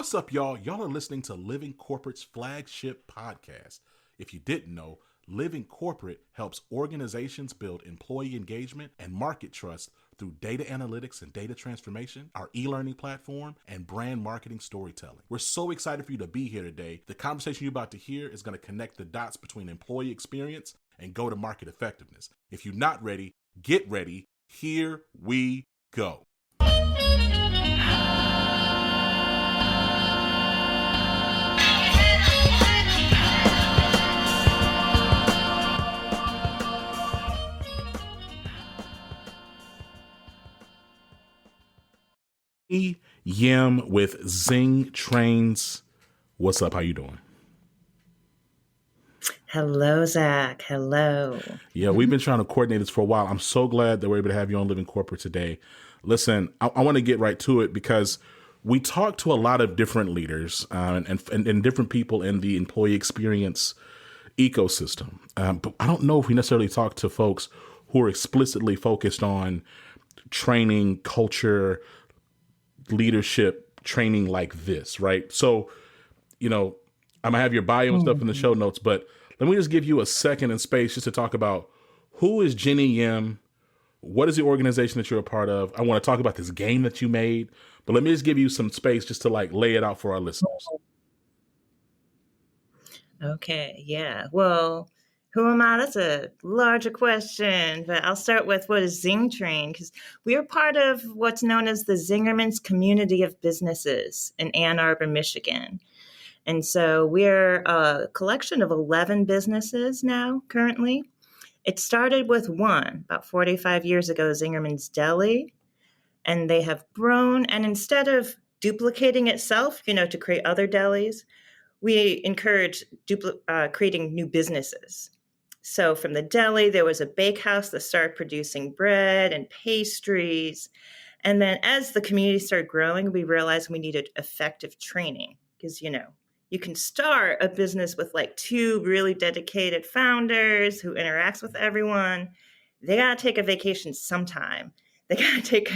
What's up, y'all? Y'all are listening to Living Corporate's flagship podcast. If you didn't know, Living Corporate helps organizations build employee engagement and market trust through data analytics and data transformation, our e-learning platform, and brand marketing storytelling. We're so excited for you to be here today. The conversation you're about to hear is going to connect the dots between employee experience and go-to-market effectiveness. If you're not ready, get ready. Here we go. Jenni Yim with Zing Trains. What's up? How you doing? Hello, Zach. Hello. Yeah, we've been trying to coordinate this for a while. I'm so glad that we're able to have you on Living Corporate today. Listen, I want to get right to it because we talk to a lot of different leaders and different people in the employee experience ecosystem. But I don't know if we necessarily talk to folks who are explicitly focused on training, culture, leadership training like this, right? So, I'm gonna have your bio and stuff in the show notes, but let me just give you a second and space just to talk about who is Jenni Yim, what is the organization that you're a part of. I want to talk about this game that you made, but let me just give you some space just to lay it out for our listeners. Okay, yeah. Well, who am I? That's a larger question, but I'll start with what is Zing Train, because we are part of what's known as the Zingerman's Community of Businesses in Ann Arbor, Michigan. And so we're a collection of 11 businesses now, currently. It started with one about 45 years ago, Zingerman's Deli, and they have grown. And instead of duplicating itself, to create other delis, we encourage creating new businesses. So from the deli, there was a bakehouse that started producing bread and pastries. And then as the community started growing, we realized we needed effective training because, you can start a business with two really dedicated founders who interacts with everyone. They got to take a vacation sometime. They got to take,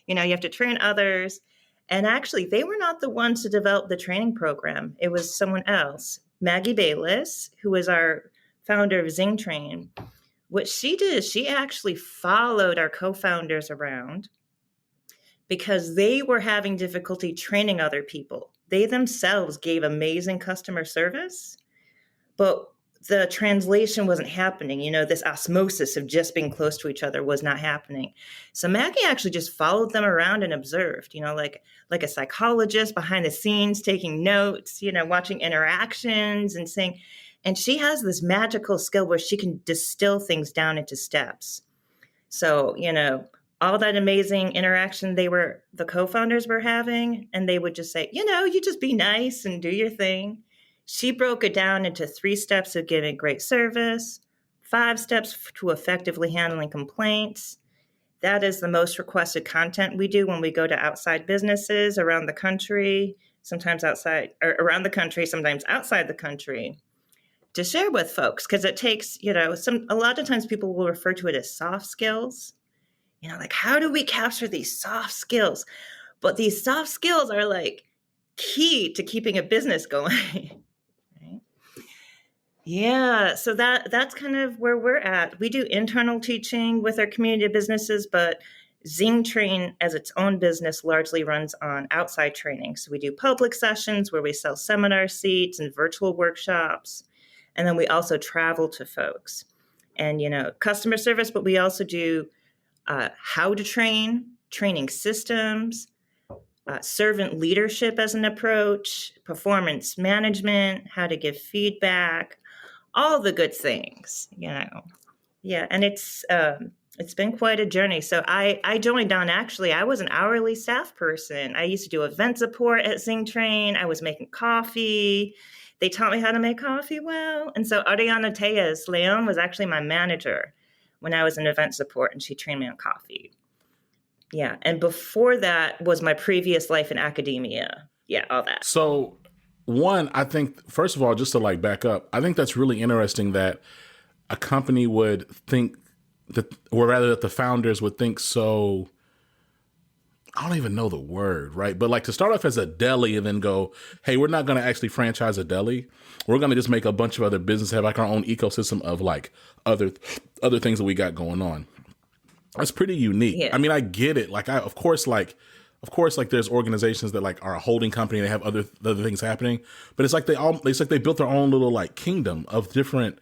you have to train others. And actually, they were not the ones to develop the training program. It was someone else, Maggie Bayless, who was our founder of Zing Train. What she did is she actually followed our co-founders around because they were having difficulty training other people. They themselves gave amazing customer service, but the translation wasn't happening. This osmosis of just being close to each other was not happening. So Maggie actually just followed them around and observed, like a psychologist behind the scenes, taking notes, watching interactions and saying, and she has this magical skill where she can distill things down into steps. So, all that amazing interaction the co-founders were having, and they would just say, you just be nice and do your thing. She broke it down into 3 steps of giving great service, 5 steps to effectively handling complaints. That is the most requested content we do when we go to outside businesses around the country, sometimes around the country, sometimes outside the country, to share with folks. Because it takes, a lot of times people will refer to it as soft skills. How do we capture these soft skills? But these soft skills are key to keeping a business going. Right? Yeah, so that's kind of where we're at. We do internal teaching with our community of businesses, but Zing Train as its own business largely runs on outside training. So we do public sessions where we sell seminar seats and virtual workshops. And then we also travel to folks and, customer service, but we also do how to training systems, servant leadership as an approach, performance management, how to give feedback, all the good things, Yeah, and it's been quite a journey. So I joined on, actually, I was an hourly staff person. I used to do event support at Zing Train. I was making coffee. They taught me how to make coffee well. And so Ariana Tejas Leon was actually my manager when I was in event support, and she trained me on coffee. Yeah. And before that was my previous life in academia. Yeah, all that. So one, I think, first of all, just to back up, I think that's really interesting that a company would think that, or rather that the founders would think so I don't even know the word, right? But like to start off as a deli and then go, hey, we're not going to actually franchise a deli. We're going to just make a bunch of other businesses, have like our own ecosystem of like other things that we got going on. That's pretty unique. Yeah. I mean, I get it. Like, of course, like there's organizations that like are a holding company and they have other things happening, but it's like they built their own little like kingdom of different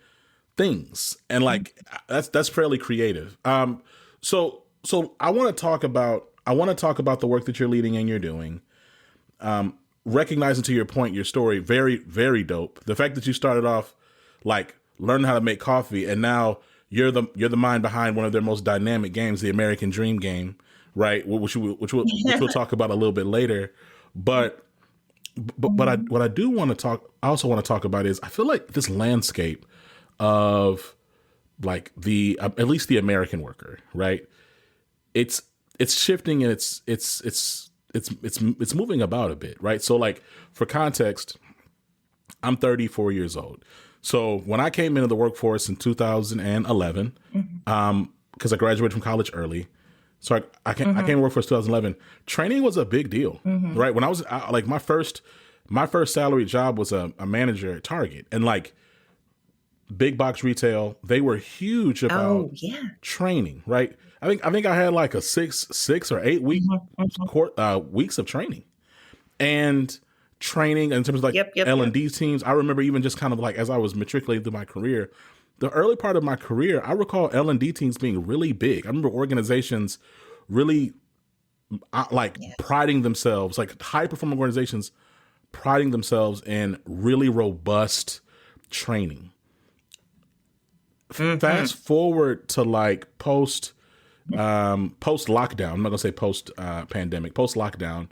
things, and like that's fairly creative. So I want to talk about the work that you're leading and you're doing. Recognizing, to your point, your story, very, very dope. The fact that you started off like learning how to make coffee, and now you're the mind behind one of their most dynamic games, the American Dream game, right? Which we'll talk about a little bit later. But what I do want to talk, I also want to talk about is I feel like this landscape of like at least the American worker, right? It's shifting, and it's moving about a bit, right? So like for context, I'm 34 years old. So when I came into the workforce in 2011, because I graduated from college early, so I came to workforce 2011. Training was a big deal, right? When I was like my first salary job was a manager at Target, and like big box retail, they were huge about training, right? I think I had like a six or 8 week weeks of training, and training in terms of like L&D teams. I remember even just kind of like as I was matriculating through my career, the early part of my career, I recall L&D teams being really big. I remember organizations really priding themselves, like high performing organizations priding themselves in really robust training. Fast forward to like post lockdown. I'm not gonna say post pandemic, post lockdown.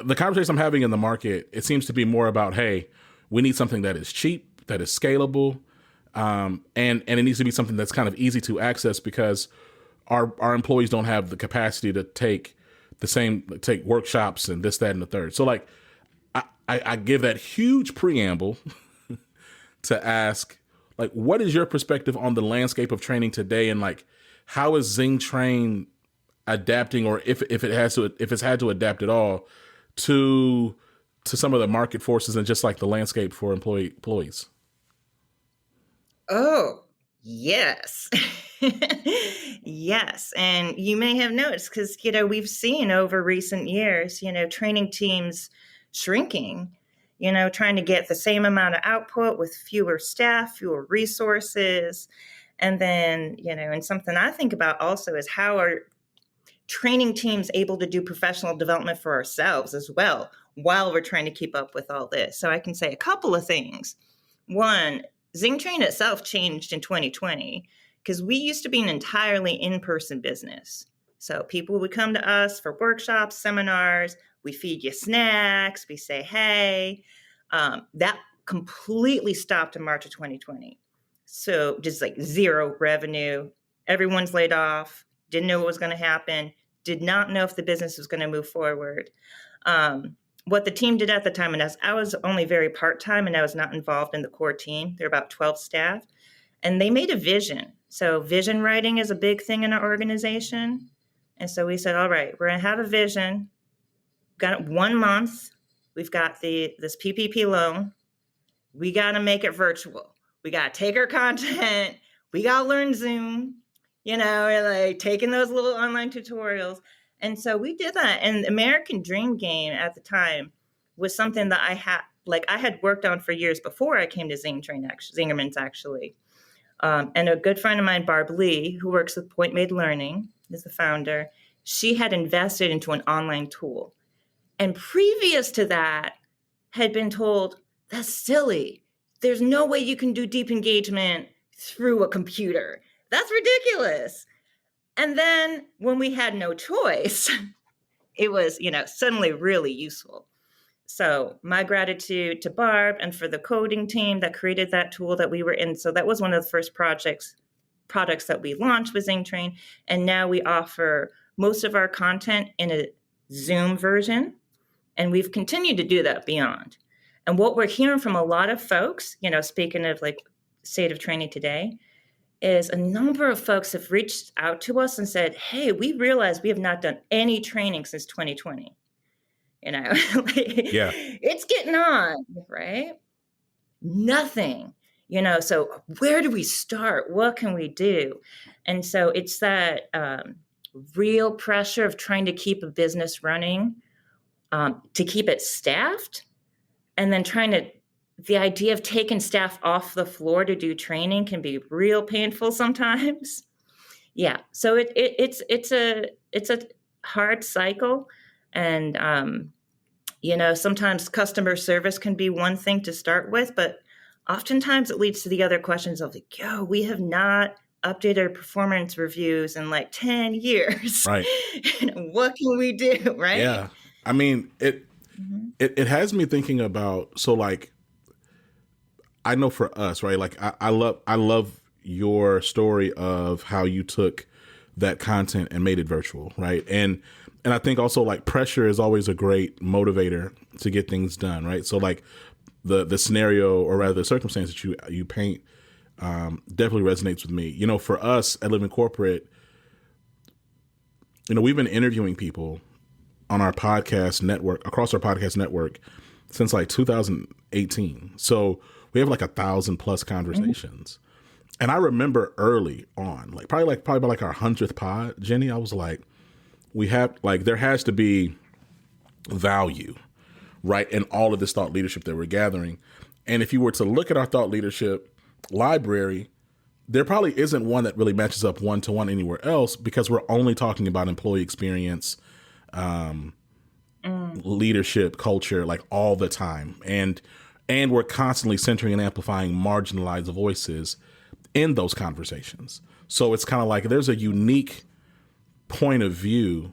The conversation I'm having in the market, it seems to be more about, hey, we need something that is cheap, that is scalable, and it needs to be something that's kind of easy to access, because our employees don't have the capacity to take workshops and this, that, and the third. So like I give that huge preamble to ask, like, what is your perspective on the landscape of training today, and like how is Zing Train adapting, or if it's had to adapt at all to some of the market forces and just like the landscape for employees? Oh, yes. Yes. And you may have noticed, because, we've seen over recent years, training teams shrinking, trying to get the same amount of output with fewer staff, fewer resources. And then, and something I think about also is how are training teams able to do professional development for ourselves as well while we're trying to keep up with all this. So I can say a couple of things. One, Zing Train itself changed in 2020 because we used to be an entirely in-person business. So people would come to us for workshops, seminars, we feed you snacks, we say, hey. That completely stopped in March of 2020. So just like zero revenue, everyone's laid off, didn't know what was going to happen, did not know if the business was going to move forward. What the team did at the time, and as I was only very part-time and I was not involved in the core team, there were about 12 staff, and they made a vision. So vision writing is a big thing in our organization. And so we said, all right, we're going to have a vision. Got 1 month. We've got this PPP loan. We got to make it virtual. We got to take our content. We got to learn Zoom, like taking those little online tutorials. And so we did that. And American Dream Game at the time was something that I had worked on for years before I came to Zing Train, Zingerman's actually. And a good friend of mine, Barb Lee, who works with Point Made Learning, is the founder. She had invested into an online tool. And previous to that, had been told, that's silly. There's no way you can do deep engagement through a computer. That's ridiculous. And then when we had no choice, it was, suddenly really useful. So my gratitude to Barb and for the coding team that created that tool that we were in. So that was one of the first products that we launched with Zing Train. And now we offer most of our content in a Zoom version. And we've continued to do that beyond. And what we're hearing from a lot of folks, speaking of like state of training today, is a number of folks have reached out to us and said, hey, we realize we have not done any training since 2020. Yeah. It's getting on, right? Nothing, so where do we start? What can we do? And so it's that real pressure of trying to keep a business running, to keep it staffed, and then the idea of taking staff off the floor to do training can be real painful sometimes. Yeah. So it's a hard cycle. And, sometimes customer service can be one thing to start with, but oftentimes it leads to the other questions of like, we have not updated our performance reviews in like 10 years. Right. What can we do? Right. Yeah. I mean, it has me thinking about, so like, I know for us, right? Like I love your story of how you took that content and made it virtual, right? And I think also like pressure is always a great motivator to get things done, right? So like the scenario, or rather the circumstance that you paint, definitely resonates with me. For us at Living Corporate, we've been interviewing people on our podcast network, across our podcast network, since like 2018. So we have like 1,000+ conversations. And I remember early on, probably by like our 100th pod, Jenni, I was like, there has to be value, right, in all of this thought leadership that we're gathering. And if you were to look at our thought leadership library, there probably isn't one that really matches up one-to-one anywhere else, because we're only talking about employee experience, leadership, culture, like all the time. And we're constantly centering and amplifying marginalized voices in those conversations. So it's kind of like there's a unique point of view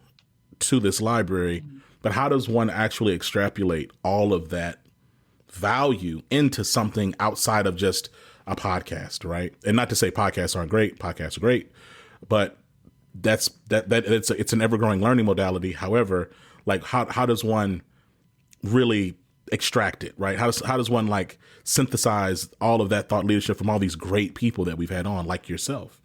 to this library, but how does one actually extrapolate all of that value into something outside of just a podcast, right? And not to say podcasts aren't great, podcasts are great, but it's an ever-growing learning modality. However, like how does one really extract it, right? How does one like synthesize all of that thought leadership from all these great people that we've had on, like yourself,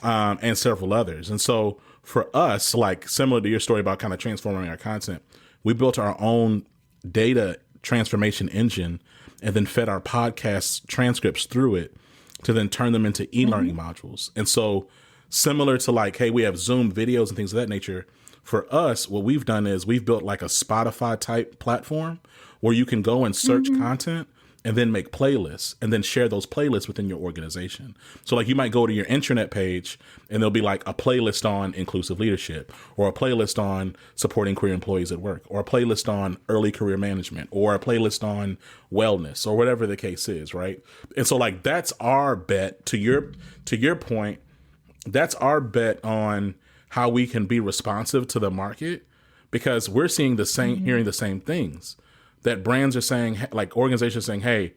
and several others? And so for us, like similar to your story about kind of transforming our content, we built our own data transformation engine and then fed our podcast transcripts through it to then turn them into e-learning modules. And so similar to like, hey, we have Zoom videos and things of that nature. For us, what we've done is we've built like a Spotify type platform where you can go and search content and then make playlists and then share those playlists within your organization. So like you might go to your intranet page and there'll be like a playlist on inclusive leadership, or a playlist on supporting queer employees at work, or a playlist on early career management, or a playlist on wellness, or whatever the case is, right? And so like that's our bet, to your point, that's our bet on how we can be responsive to the market, because we're seeing the same, hearing the same things that brands are saying, like organizations saying, hey,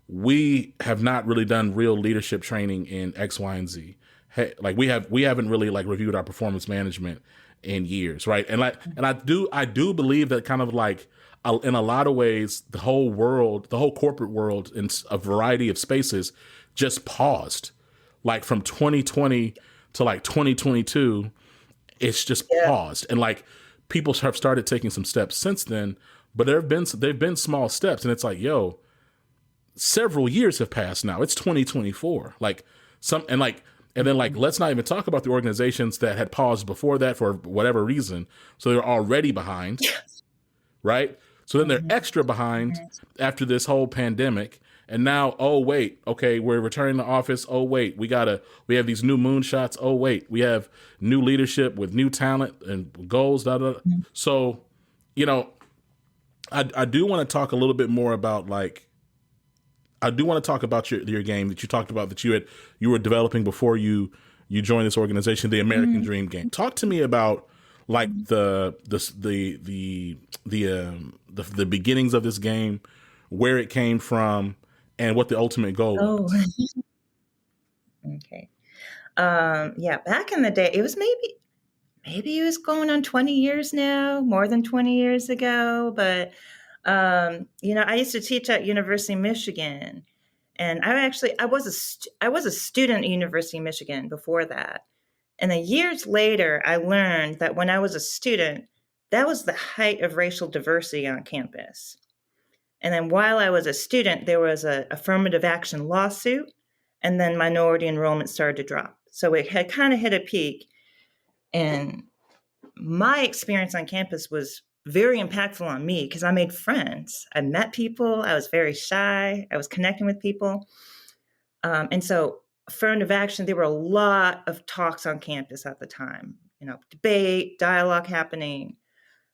we have not really done real leadership training in X, Y, and Z. Hey, like we haven't really like reviewed our performance management in years, right? And I do believe that kind of like in a lot of ways, the whole corporate world in a variety of spaces just paused, like from 2020 to like 2022. It's just paused, and like people have started taking some steps since then, but they've been small steps, and it's like, yo, several years have passed now. It's 2024, and then let's not even talk about the organizations that had paused before that for whatever reason, so they're already behind, right? So then they're extra behind after this whole pandemic. And now, oh, wait, okay, we're returning to office. Oh, wait, we have these new moonshots. Oh, wait, we have new leadership with new talent and goals. So, I do want to talk a little bit more about I do want to talk about your game that you talked about, that you were developing before you joined this organization, the American Dream game. Talk to me about like the beginnings of this game, where it came from, and what the ultimate goal was. Okay. Back in the day, it was maybe it was going on 20 years now, more than 20 years ago. But, I used to teach at University of Michigan, And I was a student at University of Michigan before that. And then years later, I learned that when I was a student, that was the height of racial diversity on campus. And then while I was a student, there was a affirmative action lawsuit, and then minority enrollment started to drop. So it had kind of hit a peak. And my experience on campus was very impactful on me because I made friends. I met people. I was very shy. I was connecting with people. And so affirmative action, there were a lot of talks on campus at the time, debate, dialogue happening.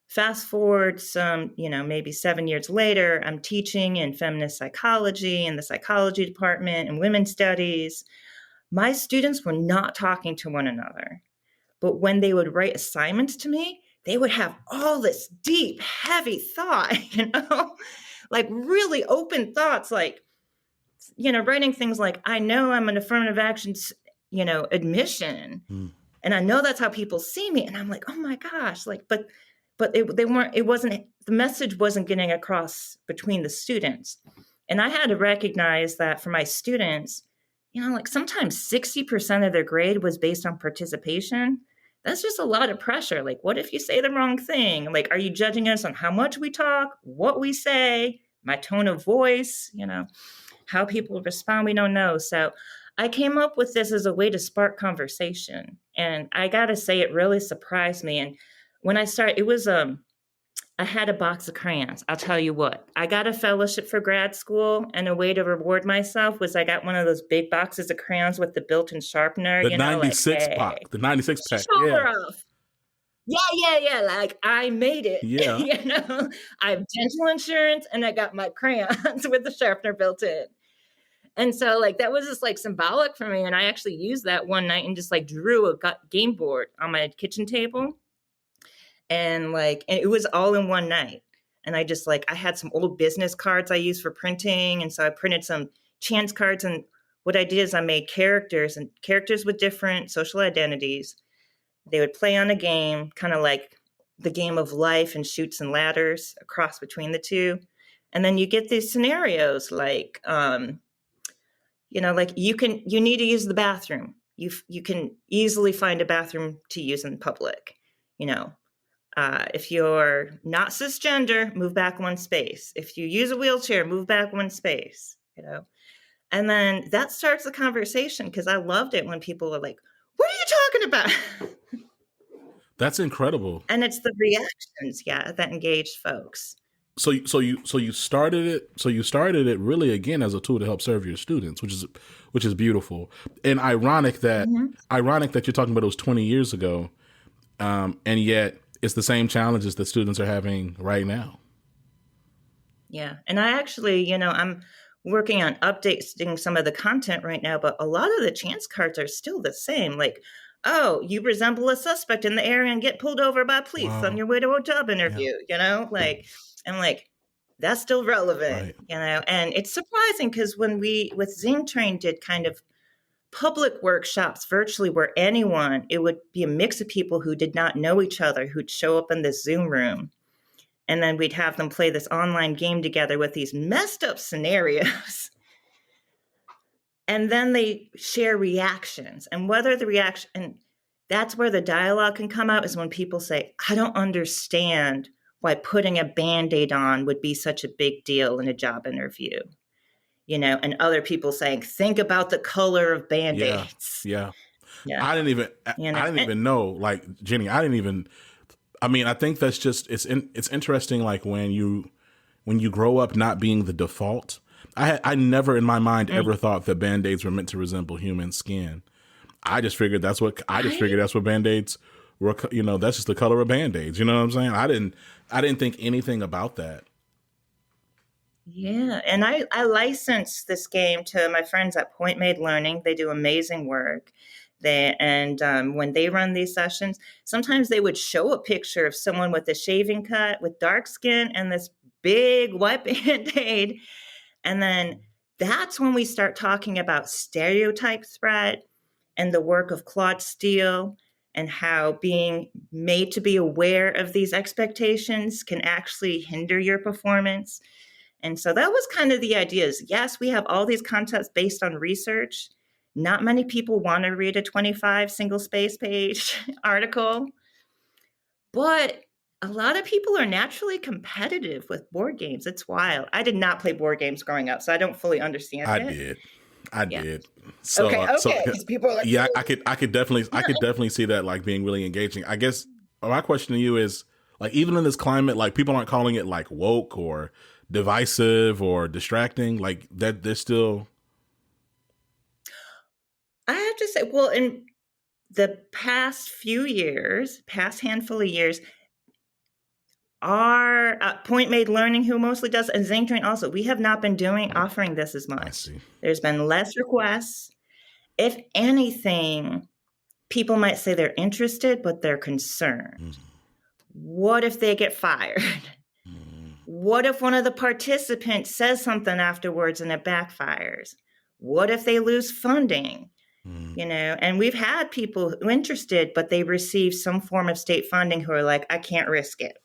Fast forward some, maybe 7 years later, I'm teaching in feminist psychology in the psychology department and women's studies. My students were not talking to one another. But when they would write assignments to me, they would have all this deep, heavy thought, like really open thoughts, like, writing things like, I know I'm an affirmative action, admission. And I know that's how people see me. And I'm like, oh my gosh, but the message wasn't getting across between the students. And I had to recognize that for my students, sometimes 60% of their grade was based on participation. That's just a lot of pressure. Like, what if you say the wrong thing? Like, are you judging us on how much we talk, what we say, my tone of voice, how people respond? We don't know. So I came up with this as a way to spark conversation. And I got to say, it really surprised me. And when I started, it was, I had a box of crayons. I'll tell you what, I got a fellowship for grad school, and a way to reward myself was I got one of those big boxes of crayons with the built-in sharpener. The 96 pack. The 96 pack. Yeah. Off. Yeah. Like, I made it. Yeah. I have dental insurance, and I got my crayons with the sharpener built in. And so, like, that was just like symbolic for me. And I actually used that one night and just like drew a game board on my kitchen table. And it was all in one night. And I just I had some old business cards I used for printing. And so I printed some chance cards. And what I did is I made characters with different social identities. They would play on a game, kind of like the game of life and Chutes and Ladders, a cross between the two. And then you get these scenarios like, you need to use the bathroom. You can easily find a bathroom to use in public, if you're not cisgender, move back one space. If you use a wheelchair, move back one space, And then that starts the conversation, because I loved it when people were like, what are you talking about? That's incredible. And it's the reactions, that engaged folks. So you started it. So you started it really again as a tool to help serve your students, which is beautiful and ironic that you're talking about it was 20 years ago, and yet it's the same challenges that students are having right now. Yeah. And I actually, I'm working on updating some of the content right now, but a lot of the chance cards are still the same. Like, oh, you resemble a suspect in the area and get pulled over by police on your way to a job interview, I'm like, that's still relevant, right. And it's surprising because when we, with Zing Train, did kind of public workshops virtually where it would be a mix of people who did not know each other, who'd show up in this Zoom room. And then we'd have them play this online game together with these messed up scenarios. And then they share reactions. And that's where the dialogue can come out, is when people say, I don't understand why putting a Band-Aid on would be such a big deal in a job interview. And other people saying, think about the color of Band-Aids. Yeah. I didn't even know, like, Jenni, I think that's just, it's interesting. Like when you grow up not being the default, I never in my mind ever thought that Band-Aids were meant to resemble human skin. I just figured that's what Band-Aids were, that's just the color of Band-Aids. You know what I'm saying? I didn't think anything about that. Yeah. And I licensed this game to my friends at Point Made Learning. They do amazing work. When they run these sessions, sometimes they would show a picture of someone with a shaving cut with dark skin and this big white Band-Aid. And then that's when we start talking about stereotype threat and the work of Claude Steele, and how being made to be aware of these expectations can actually hinder your performance. And so that was kind of the idea is, yes, we have all these concepts based on research. Not many people want to read a 25 single space page article, but a lot of people are naturally competitive with board games. It's wild. I did not play board games growing up, so I don't fully understand I it. did. I Yeah. did. So, Okay. Because people are like, yeah, I could definitely see that like being really engaging. I guess my question to you is like, even in this climate, like people aren't calling it like woke or divisive or distracting, like that they're still. I have to say, well, in the past few years, past handful of years, our Point Made Learning, who mostly does, and Zing Train also, we have not been offering this as much. I see. There's been less requests. If anything, people might say they're interested, but they're concerned. What if they get fired? What if one of the participants says something afterwards and it backfires? What if they lose funding? And we've had people who are interested, but they receive some form of state funding who are like, I can't risk it.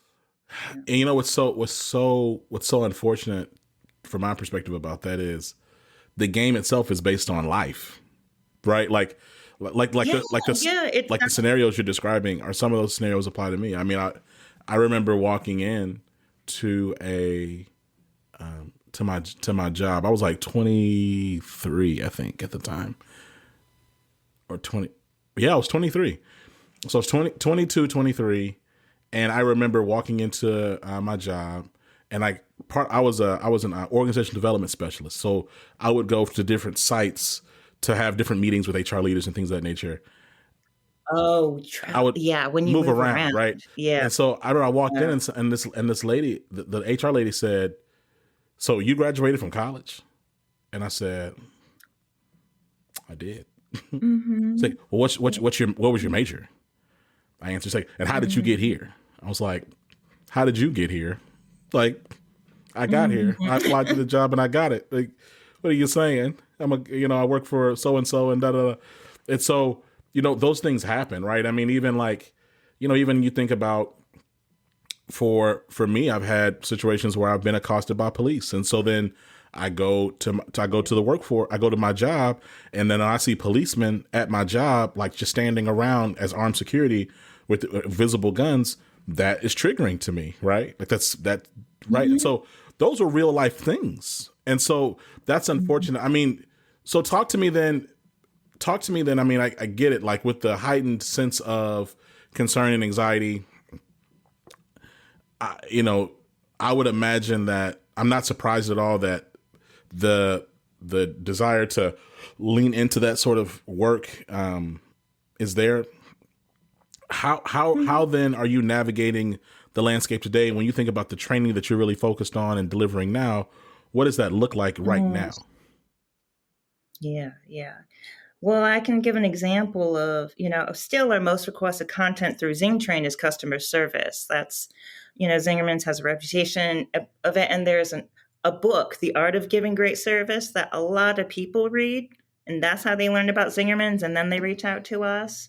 And you know what's so unfortunate from my perspective about that is the game itself is based on life, right? Like the scenarios you're describing are some of those scenarios apply to me. I mean, I remember walking in to to my job. I was like 23, I think, at the time, or 20. Yeah, I was 23. So I was 22, 23. And I remember walking into my job, and I was an organizational development specialist. So I would go to different sites to have different meetings with HR leaders and things of that nature. Oh, I would when you move around, right? Yeah. And so I walked in, and this lady, the HR lady said, "So you graduated from college?" And I said, "I did." It's like, well, what was your major? I answered, like, and how did you get here? I was like, how did you get here? Like, I got here. I applied to the job and I got it. Like, what are you saying? I work for so and so and da da da. And so, those things happen, right? I mean, even like, even you think about for me, I've had situations where I've been accosted by police, and so then I go to my job, and then I see policemen at my job, like just standing around as armed security with visible guns. That is triggering to me, right? Like that, right? And so those are real life things, and so that's unfortunate. I mean, so talk to me then. I mean, I get it. Like with the heightened sense of concern and anxiety, I would imagine that I'm not surprised at all that the desire to lean into that sort of work is there. How then are you navigating the landscape today? When you think about the training that you're really focused on and delivering now, what does that look like right now? Yeah. Well, I can give an example of, still our most requested content through Zing Train is customer service. That's, Zingerman's has a reputation of it. And there's a book, The Art of Giving Great Service, that a lot of people read. And that's how they learned about Zingerman's. And then they reach out to us.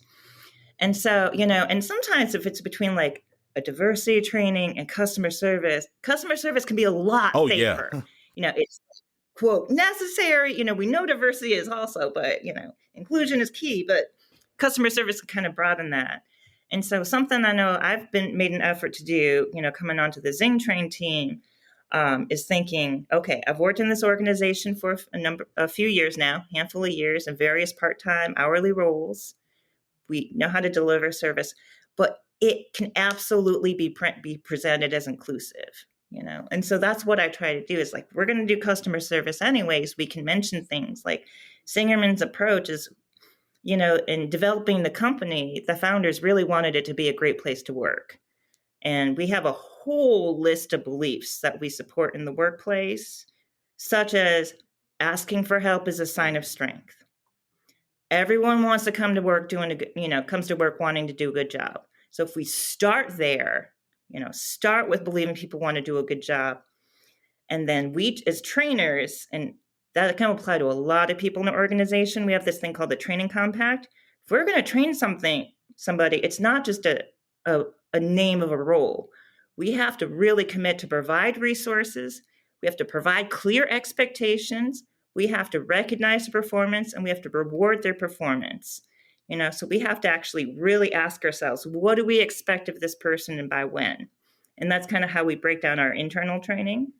And so, and sometimes if it's between like a diversity training and customer service can be a lot safer. Yeah. It's quote necessary. We know diversity is also, but inclusion is key, but customer service can kind of broaden that. And so something I know I've made an effort to do, coming onto the Zing Train team, is thinking, okay, I've worked in this organization for a few years now, handful of years in various part-time hourly roles. We know how to deliver service, but it can absolutely be presented as inclusive, And so that's what I try to do is like, we're going to do customer service anyways. We can mention things like Zingerman's approach is, in developing the company, the founders really wanted it to be a great place to work. And we have a whole list of beliefs that we support in the workplace, such as asking for help is a sign of strength. Everyone wants to come to work comes to work wanting to do a good job. So if we start there, start with believing people want to do a good job. And then we as trainers, and that can apply to a lot of people in the organization, we have this thing called the training compact. If we're going to train somebody, it's not just a name of a role. We have to really commit to provide resources, We have to provide clear expectations. We have to recognize the performance, and we have to reward their performance. So we have to actually really ask ourselves, what do we expect of this person and by when? And that's kind of how we break down our internal training.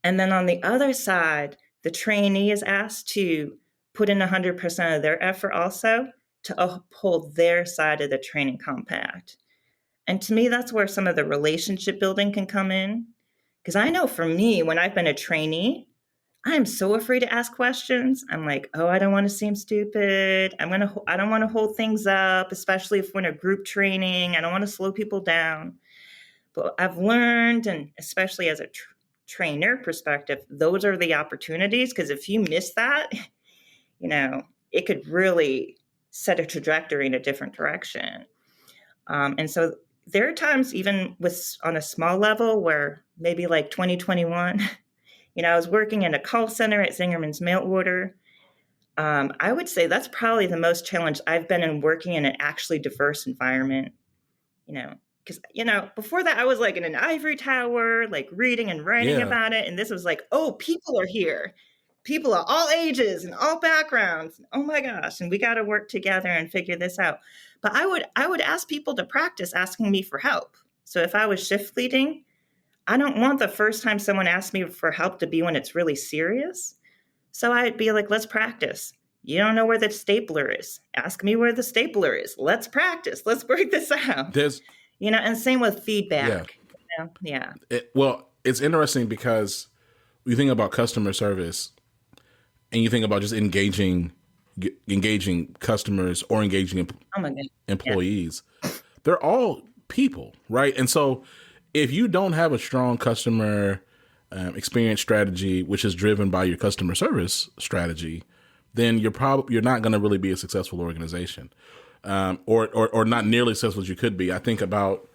And then on the other side, the trainee is asked to put in 100% of their effort also to uphold their side of the training compact. And to me, that's where some of the relationship building can come in. Because I know for me, when I've been a trainee, I'm so afraid to ask questions. I'm like, oh, I don't want to seem stupid. I don't want to hold things up, especially if we're in a group training. I don't want to slow people down. But I've learned, and especially as a trainer perspective, those are the opportunities. Because if you miss that, it could really set a trajectory in a different direction. And so there are times, even on a small level, where maybe like 2021, I was working in a call center at Zingerman's Mail Order. I would say that's probably the most challenged I've been in working in an actually diverse environment, because, before that I was like in an ivory tower, like reading and writing about it. And this was like, oh, people are here. People of all ages and all backgrounds. Oh my gosh. And we got to work together and figure this out. But I would ask people to practice asking me for help. So if I was shift leading, I don't want the first time someone asks me for help to be when it's really serious. So I'd be like, let's practice. You don't know where the stapler is. Ask me where the stapler is. Let's practice. Let's break this out. And same with feedback. Yeah. It's interesting because you think about customer service and you think about just engaging customers or engaging employees. They're all people, right? And so if you don't have a strong customer experience strategy, which is driven by your customer service strategy, then you're not going to really be a successful organization, or not nearly as successful as you could be. I think about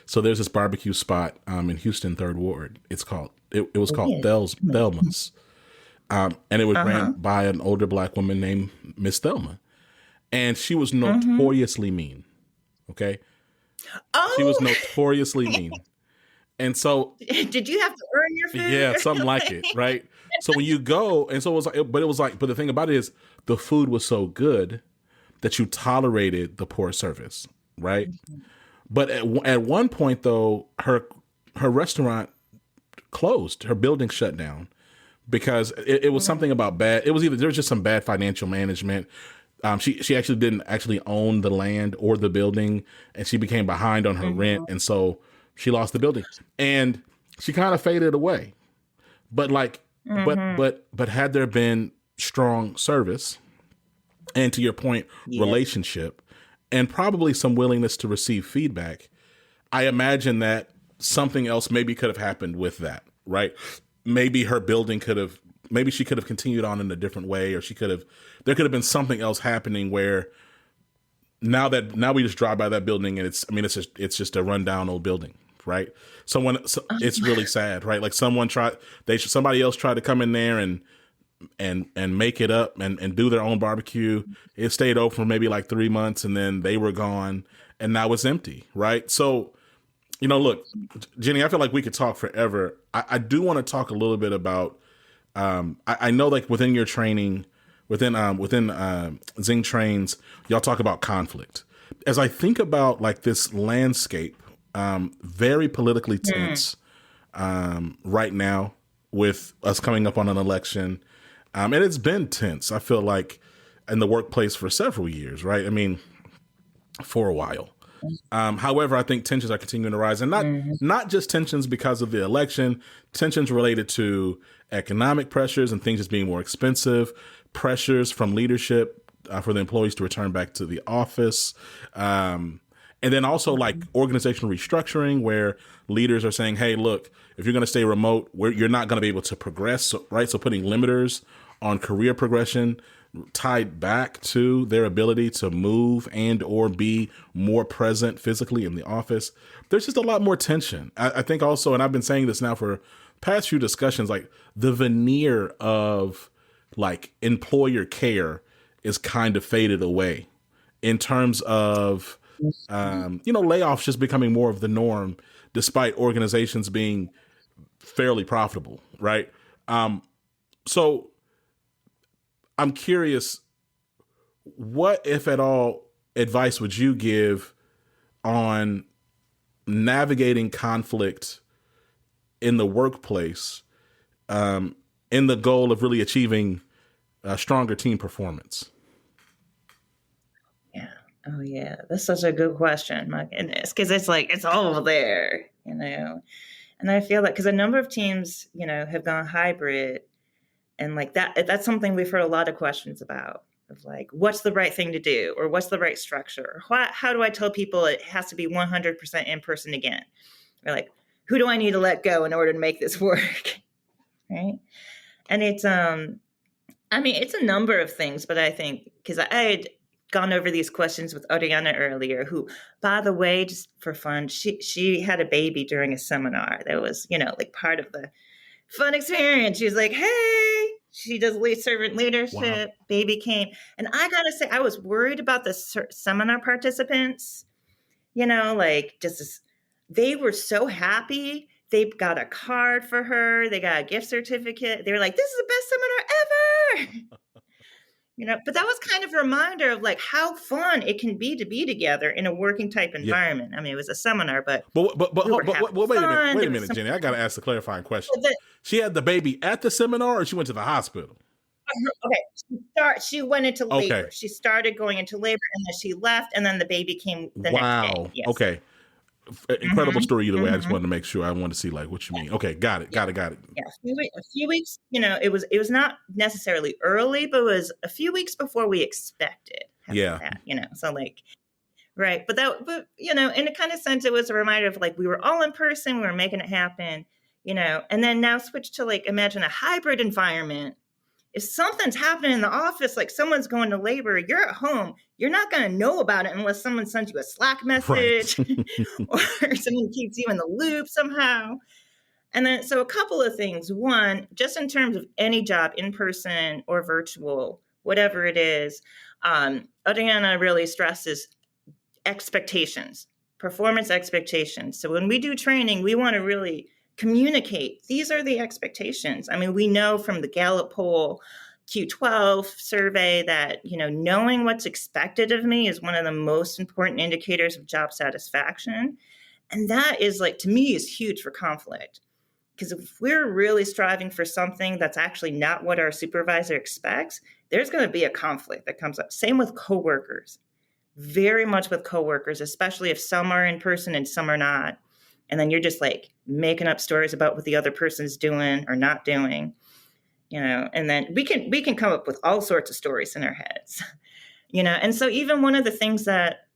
so there's this barbecue spot in Houston, 3rd Ward. It was called Thelma's, and it was ran by an older Black woman named Miss Thelma, and she was notoriously mean. Okay. Oh, she was notoriously mean. And so did you have to earn your food? Yeah, something like it. Right. So when you go, and so it was like, but the thing about it is the food was so good that you tolerated the poor service. Right. Mm-hmm. But at one point though, her restaurant closed, her building shut down because it was something about there was just some bad financial management. She actually didn't own the land or the building, and she became behind on her rent, and so she lost the building, and she kind of faded away. But but had there been strong service, and to your point, relationship, and probably some willingness to receive feedback, I imagine that something else maybe could have happened with that, right? Maybe her building maybe she could have continued on in a different way, or there could have been something else happening where now we just drive by that building and it's just a rundown old building, right? It's really sad, right? Like somebody else tried to come in there and make it up and do their own barbecue. It stayed open for maybe like 3 months and then they were gone and now it's empty, right? So, look, Jenni, I feel like we could talk forever. I do want to talk a little bit about, I know like within your training, within Zing Trains, y'all talk about conflict. As I think about like this landscape, very politically tense right now with us coming up on an election, and it's been tense, I feel like, in the workplace for several years, right? I mean, for a while. However, I think tensions are continuing to rise, and not just tensions because of the election, tensions related to economic pressures and things just being more expensive, pressures from leadership for the employees to return back to the office. And then also like organizational restructuring where leaders are saying, hey, look, if you're going to stay remote, you're not going to be able to progress, right? So putting limiters on career progression tied back to their ability to move and or be more present physically in the office. There's just a lot more tension. I think also, and I've been saying this now for past few discussions, like the veneer of like employer care is kind of faded away in terms of, layoffs just becoming more of the norm despite organizations being fairly profitable, right? So I'm curious, what, if at all, advice would you give on navigating conflict in the workplace, in the goal of really achieving a stronger team performance? Yeah. Oh, yeah. That's such a good question. My goodness. Because it's like, it's all there, you know? And I feel like, because a number of teams, you know, have gone hybrid, and like that's something we've heard a lot of questions about, of like, what's the right thing to do? Or what's the right structure? How do I tell people it has to be 100% in person again? Or like, who do I need to let go in order to make this work? Right. And it's, I mean, it's a number of things, but I think, because I had gone over these questions with Oriana earlier, who, by the way, just for fun, she had a baby during a seminar that was, you know, like part of the fun experience. She was like, hey, she does servant leadership. Wow. Baby came. And I got to say, I was worried about the seminar participants, you know, like just this, they were so happy. They got a card for her. They got a gift certificate. They were like, this is the best seminar ever. You know, but that was kind of a reminder of like how fun it can be to be together in a working type Yeah. environment. I mean, it was a seminar, but But wait a minute, some, Jenny. I got to ask a clarifying question. the, She had the baby at the seminar, or she went to the hospital? okay, she went into labor. Okay. She started going into labor, and then she left, and then the baby came the next day. Yes. Okay. Incredible story either way. I just Mm-hmm. wanted to make sure. I wanted to see like what you mean. Okay, got it. Yeah. Yeah, a few weeks. You know, it was not necessarily early, but it was a few weeks before we expected. Yeah. That, you know, so like, right. But you know, in a kind of sense, it was a reminder of like we were all in person, we were making it happen. You know, and then now switch to like imagine a hybrid environment. If something's happening in the office, like someone's going to labor, you're at home, you're not going to know about it unless someone sends you a Slack message Right. or someone keeps you in the loop somehow. And then, so a couple of things. One, just in terms of any job, in person or virtual, whatever it is, Adriana really stresses expectations, performance expectations. So when we do training, we want to really communicate. These are the expectations. I mean, we know from the Gallup poll, Q12 survey that, you know, knowing what's expected of me is one of the most important indicators of job satisfaction. And that is like, to me, is huge for conflict. Because if we're really striving for something that's actually not what our supervisor expects, there's going to be a conflict that comes up. Same with coworkers. Very much with coworkers, especially if some are in person and some are not. And then you're just like making up stories about what the other person's doing or not doing, you know, and then we can come up with all sorts of stories in our heads, you know. And so even one of the things that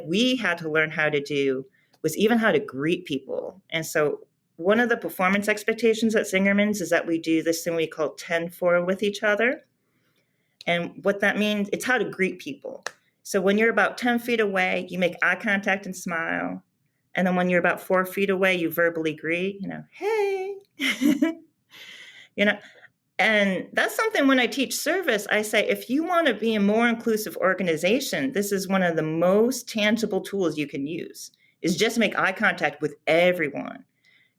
we had to learn how to do was even how to greet people. And so one of the performance expectations at Zingerman's is that we do this thing we call 10-4 with each other. And what that means, it's how to greet people. So when you're about 10 feet away, you make eye contact and smile. And then when you're about 4 feet away, you verbally greet, you know, hey, you know. And that's something when I teach service, I say, if you want to be a more inclusive organization, this is one of the most tangible tools you can use, is just make eye contact with everyone.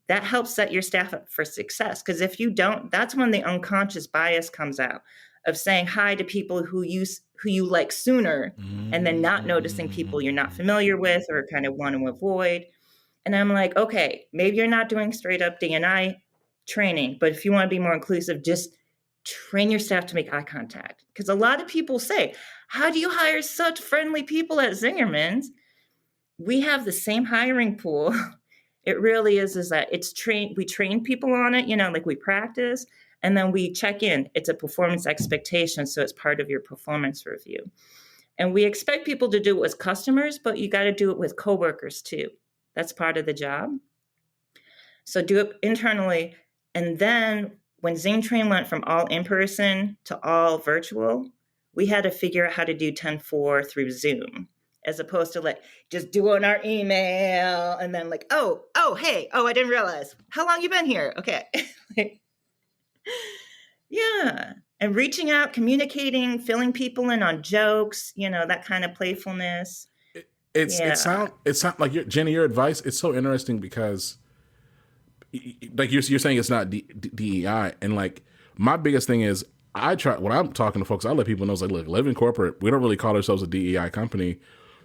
That helps set your staff up for success. Because if you don't, that's when the unconscious bias comes out of saying hi to people who you like sooner, and then not noticing people you're not familiar with or kind of want to avoid. And I'm like, okay, maybe you're not doing straight up D&I training, but if you want to be more inclusive, just train your staff to make eye contact. Because a lot of people say, how do you hire such friendly people at Zingerman's? We have the same hiring pool. It really is that we train people on it, you know, like we practice, and then we check in. It's a performance expectation, so it's part of your performance review. And we expect people to do it with customers, but you got to do it with coworkers too. That's part of the job. So do it internally. And then when Zing Train went from all in-person to all virtual, we had to figure out how to do 10-4 through Zoom, as opposed to like just doing our email and then like, hey, I didn't realize. How long you been here? Okay. Yeah. And reaching out, communicating, filling people in on jokes, you know, that kind of playfulness. It Yeah. sound like Jenny, your advice is so interesting because like you're saying it's not DEI, and like my biggest thing is I try when I'm talking to folks, I let people know, it's like, look, live in corporate, we don't really call ourselves a DEI company,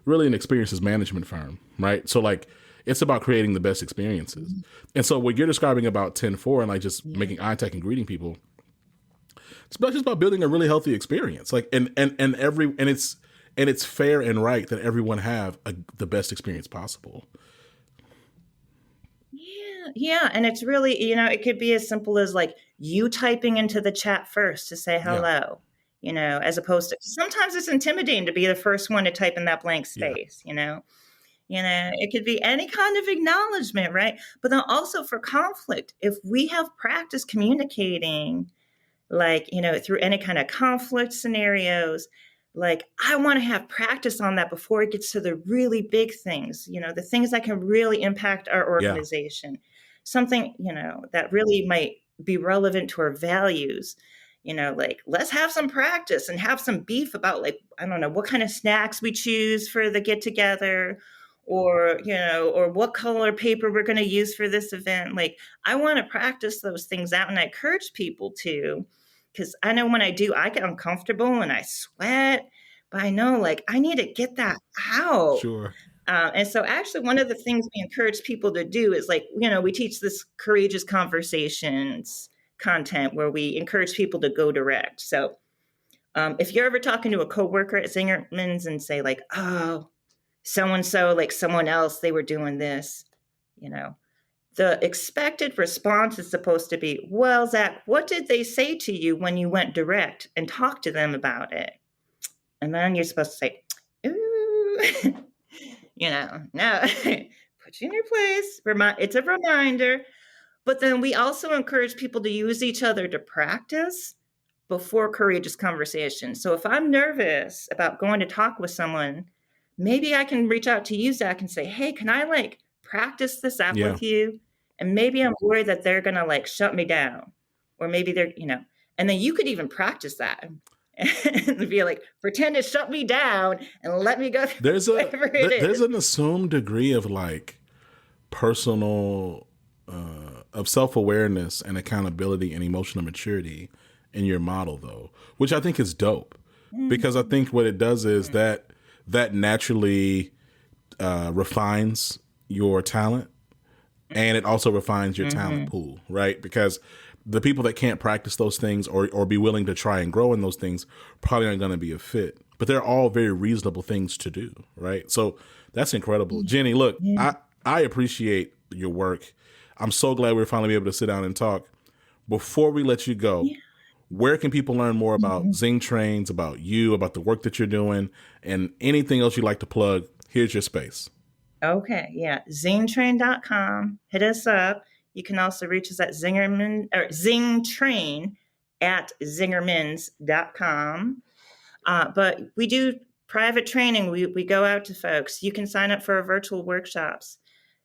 really an experiences management firm, right? So like it's about creating the best experiences. And so what you're describing about 10-4 and like just making eye contact and greeting people, it's just about building a really healthy experience. Like and it's fair and right that everyone have the best experience possible. Yeah, yeah, and it's really, it could be as simple as like you typing into the chat first to say Yeah. hello, as opposed to sometimes it's intimidating to be the first one to type in that blank Yeah. space. It could be any kind of acknowledgement, right? But then also for conflict, if we have practice communicating, like, through any kind of conflict scenarios, like I want to have practice on that before it gets to the really big things, the things that can really impact our Yeah. organization, something, that really might be relevant to our values, like let's have some practice and have some beef about, like, I don't know, what kind of snacks we choose for the get together, or what color paper we're going to use for this event. Like I want to practice those things out, and I encourage people to, because I know when I do, I get uncomfortable and I sweat, but I know like I need to get that out. Sure. And so actually one of the things we encourage people to do is like, we teach this courageous conversations content where we encourage people to go direct. So if you're ever talking to a coworker at Zingerman's and say like, oh, so-and-so, like someone else, they were doing this, the expected response is supposed to be, well, Zach, what did they say to you when you went direct and talked to them about it? And then you're supposed to say, ooh, no, put you in your place. It's a reminder. But then we also encourage people to use each other to practice before courageous conversation. So if I'm nervous about going to talk with someone, maybe I can reach out to you, Zach, and say, hey, can I like practice this out with you? And maybe I'm worried that they're going to like shut me down, or maybe they're, and then you could even practice that and be like, pretend to shut me down and let me go. There's an assumed degree of like personal, of self-awareness and accountability and emotional maturity in your model though, which I think is dope, because I think what it does is that naturally refines your talent, and it also refines your talent pool, right? Because the people that can't practice those things or be willing to try and grow in those things probably aren't going to be a fit. But they're all very reasonable things to do, right? So that's incredible. Jenni, look, I appreciate your work. I'm so glad we're finally able to sit down and talk. Before we let you go, where can people learn more about Zing Trains, about you, about the work that you're doing, and anything else you'd like to plug? Here's your space. Okay, yeah, zingtrain.com. Hit us up. You can also reach us at Zing Train at zingermans.com. But we do private training. We go out to folks. You can sign up for our virtual workshops.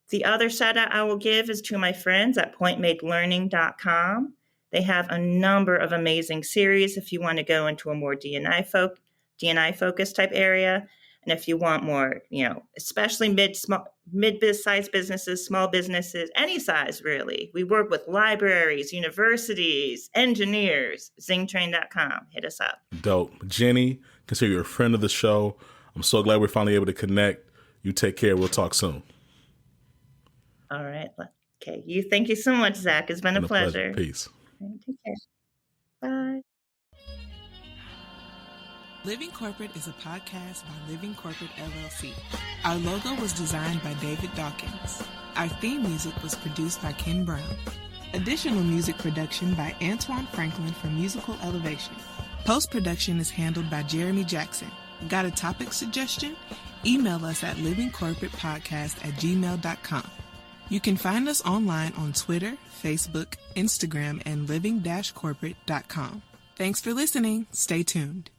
The other shout out I will give is to my friends at pointmadelearning.com. They have a number of amazing series if you want to go into a more D&I focused type area. And if you want more, especially mid-sized businesses, small businesses, any size really. We work with libraries, universities, engineers, zingtrain.com. Hit us up. Dope. Jenni, consider you a friend of the show. I'm so glad we're finally able to connect. You take care. We'll talk soon. All right. Okay. Thank you so much, Zach. It's been a pleasure. Peace. Take care. Bye. Living Corporate is a podcast by Living Corporate LLC. Our logo was designed by David Dawkins. Our theme music was produced by Ken Brown. Additional music production by Antoine Franklin for Musical Elevation. Post-production is handled by Jeremy Jackson. Got a topic suggestion? Email us at livingcorporatepodcast@gmail.com. You can find us online on Twitter, Facebook, Instagram, and living-corporate.com. Thanks for listening. Stay tuned.